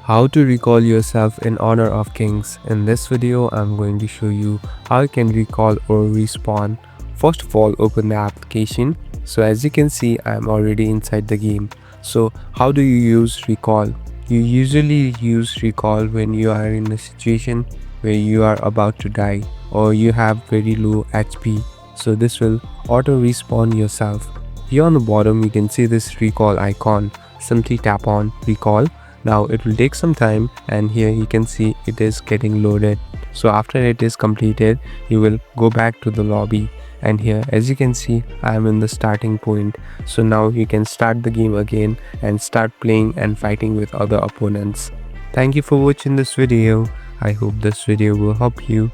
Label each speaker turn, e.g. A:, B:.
A: How to recall yourself in honor of kings. In this video, I'm going to show you how you can recall or respawn. First of all, open the application. So as you can see, I'm already inside the game. So how do you use recall? You usually use recall when you are in a situation where you are about to die or you have very low HP. So this will auto respawn yourself. Here on the bottom, you can see this recall icon. Simply tap on recall. Now it will take some time, and here you can see it is getting loaded. So after it is completed, you will go back to the lobby, and here as you can see, I am in the starting point. So now you can start the game again and start playing and fighting with other opponents. Thank you for watching this video. I hope this video will help you.